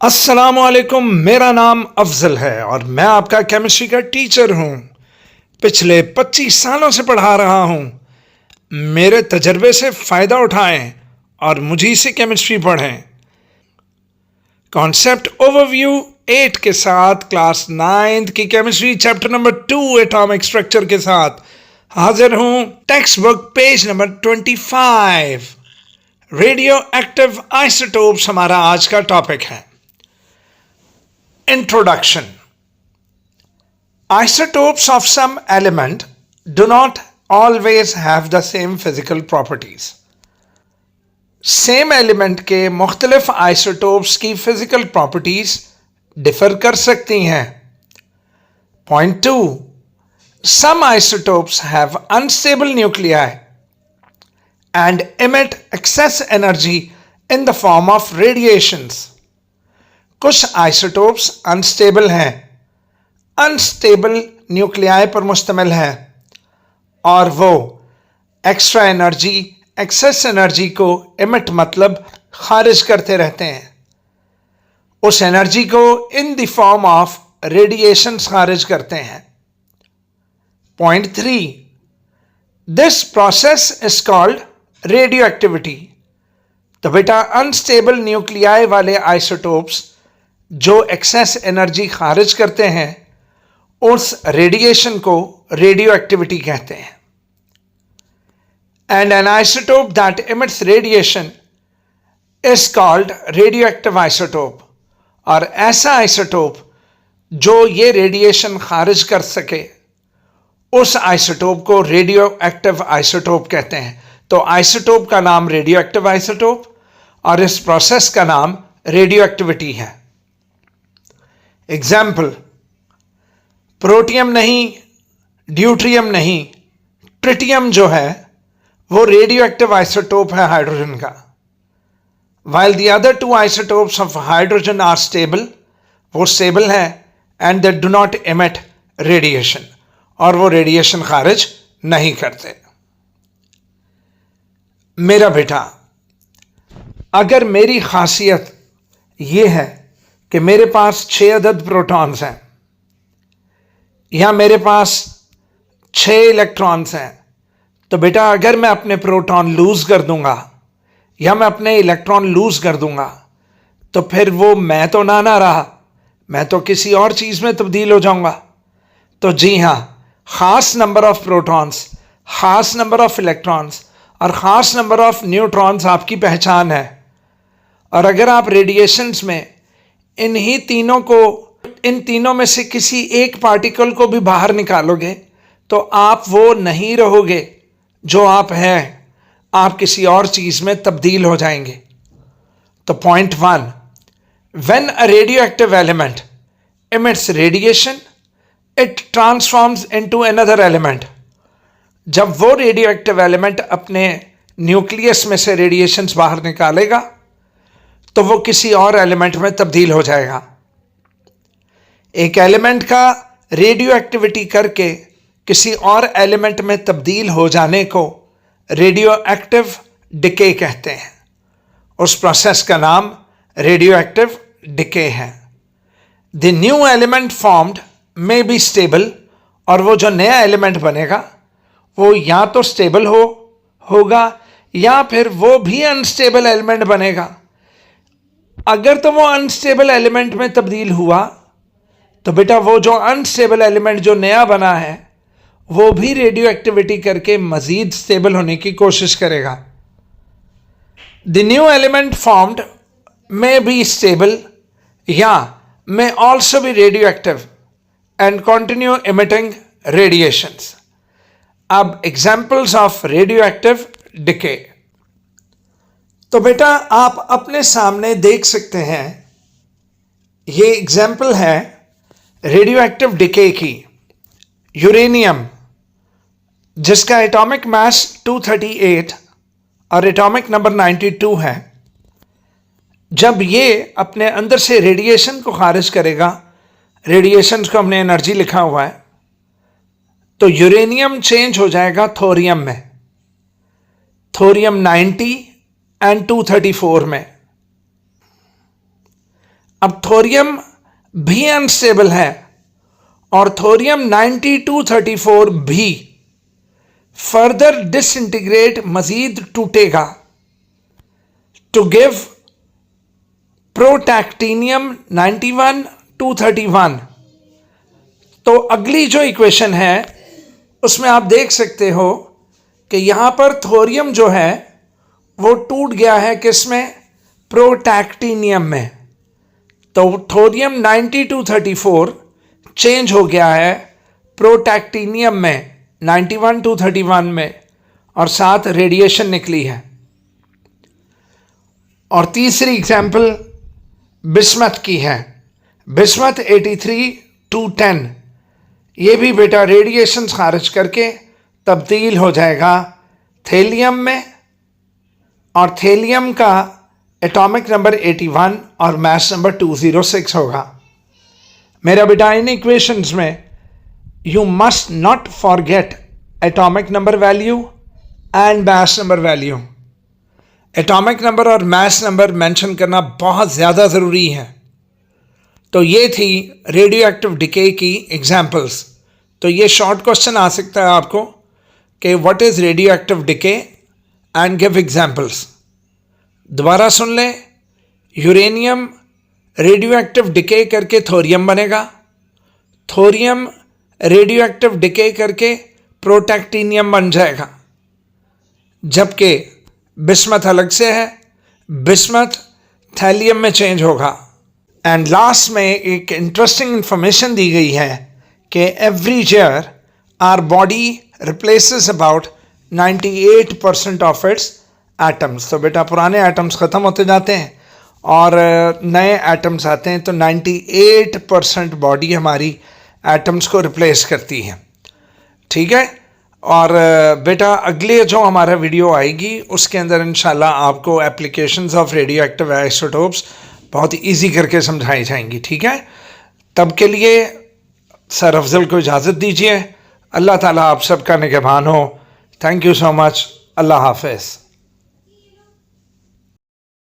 अस्सलामुअलैकुम। मेरा नाम अफजल है और मैं आपका केमिस्ट्री का टीचर हूँ। पिछले 25 सालों से पढ़ा रहा हूँ। मेरे तजर्बे से फ़ायदा उठाएं और मुझी से केमिस्ट्री पढ़ें। कॉन्सेप्ट ओवरव्यू 8 के साथ क्लास 9th की chemistry chapter number 2 atomic structure के साथ हाजिर हूँ। Text book page number 25 radio active isotopes हमारा आज का टॉपिक है। Introduction. Isotopes of some element do not always have the same physical properties. Same element के मुख्तलिफ isotopes की physical properties differ कर सकती हैं. Point 2. Some isotopes have unstable nuclei and emit excess energy in the form of radiations. कुछ isotopes unstable हैं, unstable nuclei पर मुश्तमिल हैं और वो एक्स्ट्रा एनर्जी, एक्सेस एनर्जी को इमिट मतलब खारिज करते रहते हैं। उस एनर्जी को in the form of radiations खारिज करते हैं। Point 3. This process is called radio activity. तो बेटा अनस्टेबल न्यूक्लियाई वाले आइसोटोप्स जो एक्सेस एनर्जी खारिज करते हैं उस रेडिएशन को रेडियो एक्टिविटी कहते हैं। And an isotope that emits radiation is called radioactive isotope. और ऐसा आइसोटोप जो ये रेडिएशन खारिज कर सके उस आइसोटोप को रेडियो एक्टिव आइसोटोप कहते हैं। तो आइसोटोप का नाम रेडियो एक्टिव आइसोटोप और इस प्रोसेस का नाम रेडियो एक्टिविटी है। एग्जाम्पल, प्रोटियम नहीं, ड्यूट्रियम नहीं, ट्रिटियम जो है वो रेडियो एक्टिव आइसोटोप है हाइड्रोजन का। While the other two isotopes of hydrogen are stable, वो स्टेबल है and they do not emit radiation, और वो रेडिएशन खारिज नहीं करते। मेरा बेटा, अगर मेरी खासियत ये है कि मेरे पास 6 अदद प्रोटॉन्स हैं या मेरे पास 6 इलेक्ट्रॉन्स हैं, तो बेटा अगर मैं अपने प्रोटॉन लूज कर दूंगा या मैं अपने इलेक्ट्रॉन लूज कर दूंगा तो फिर वो मैं तो ना रहा, मैं तो किसी और चीज़ में तब्दील हो जाऊंगा। तो जी हाँ, ख़ास नंबर ऑफ प्रोटॉन्स, ख़ास नंबर ऑफ इलेक्ट्रॉन्स और ख़ास नंबर ऑफ न्यूट्रॉन्स आपकी पहचान है। और अगर आप रेडिएशंस में इन तीनों में से किसी एक पार्टिकल को भी बाहर निकालोगे तो आप वो नहीं रहोगे जो आप हैं, आप किसी और चीज़ में तब्दील हो जाएंगे। तो point 1, when a radio active element emits radiation it transforms into another element. जब वो रेडियो एक्टिव एलिमेंट अपने न्यूक्लियस में से रेडिएशंस बाहर निकालेगा तो वो किसी और एलिमेंट में तब्दील हो जाएगा। एक एलिमेंट का रेडियो एक्टिविटी करके किसी और एलिमेंट में तब्दील हो जाने को रेडियो एक्टिव डिके कहते हैं। उस प्रोसेस का नाम रेडियो एक्टिव डिके है। The new element formed may be stable, और वो जो नया एलिमेंट बनेगा वो या तो स्टेबल होगा या फिर वो भी अनस्टेबल एलिमेंट बनेगा। अगर तो वो अनस्टेबल एलिमेंट में तब्दील हुआ तो बेटा वो जो अनस्टेबल एलिमेंट जो नया बना है वो भी रेडियो एक्टिविटी करके मजीद स्टेबल होने की कोशिश करेगा। The new element formed may be stable या may also be radioactive and continue emitting radiations. अब examples of radioactive decay. तो बेटा आप अपने सामने देख सकते हैं, ये एग्जाम्पल है रेडियो एक्टिव डिके की। यूरेनियम जिसका एटॉमिक मास 238 और एटॉमिक नंबर 92 है, जब ये अपने अंदर से रेडिएशन को खारिज करेगा, रेडिएशन को हमने एनर्जी लिखा हुआ है, तो यूरेनियम चेंज हो जाएगा थोरियम में, थोरियम 90 एंड 234 में। अब थोरियम भी अनस्टेबल है और थोरियम 9234 भी फर्दर डिसइंटीग्रेट मजीद टूटेगा टू गिव प्रोटैक्टीनियम 91231। तो अगली जो इक्वेशन है उसमें आप देख सकते हो कि यहाँ पर थोरियम जो है वो टूट गया है किसमें, प्रोटैक्टीनियम में। तो थोरियम 9234 चेंज हो गया है प्रोटैक्टीनियम में 91231 में, और साथ रेडिएशन निकली है। और तीसरी एग्जाम्पल बिस्मथ की है, बिस्मथ 83-210। ये भी बेटा रेडिएशन खारिज करके तब्दील हो जाएगा थेलियम में, और थेलियम का एटॉमिक नंबर 81 और मास नंबर 206 होगा। मेरा बेटा इन इक्वेशंस में you must not forget atomic number value and mass number value. Atomic number और मास नंबर मेंशन करना बहुत ज़्यादा ज़रूरी है। तो ये थी रेडियो एक्टिव डिके की एग्जाम्पल्स। तो ये शॉर्ट क्वेश्चन आ सकता है आपको कि what is radioactive decay and give examples. दोबारा सुन लें, यूरेनियम रेडियो एक्टिव डिके करके थोरियम बनेगा, थोरियम रेडियो एक्टिव डिके करके प्रोटैक्टीनियम बन जाएगा, जबकि बिस्मथ अलग से है, बिस्मथ थैलियम में चेंज होगा। एंड लास्ट में एक इंटरेस्टिंग इंफॉर्मेशन दी गई है कि every year our body replaces about 98% of its atoms. तो बेटा पुराने एटम्स ख़त्म होते जाते हैं और नए एटम्स आते हैं, तो 98% बॉडी हमारी एटम्स को रिप्लेस करती है। ठीक है। और बेटा अगले जो हमारा वीडियो आएगी उसके अंदर इंशाल्लाह आपको applications of radio active isotopes बहुत इजी करके समझाई जाएंगी। ठीक है। तब के लिए सर अफजल को इजाज़त दीजिए। अल्लाह ताला आप सबका निगहबान हो। Thank you so much. अल्लाह हाफ़िज़।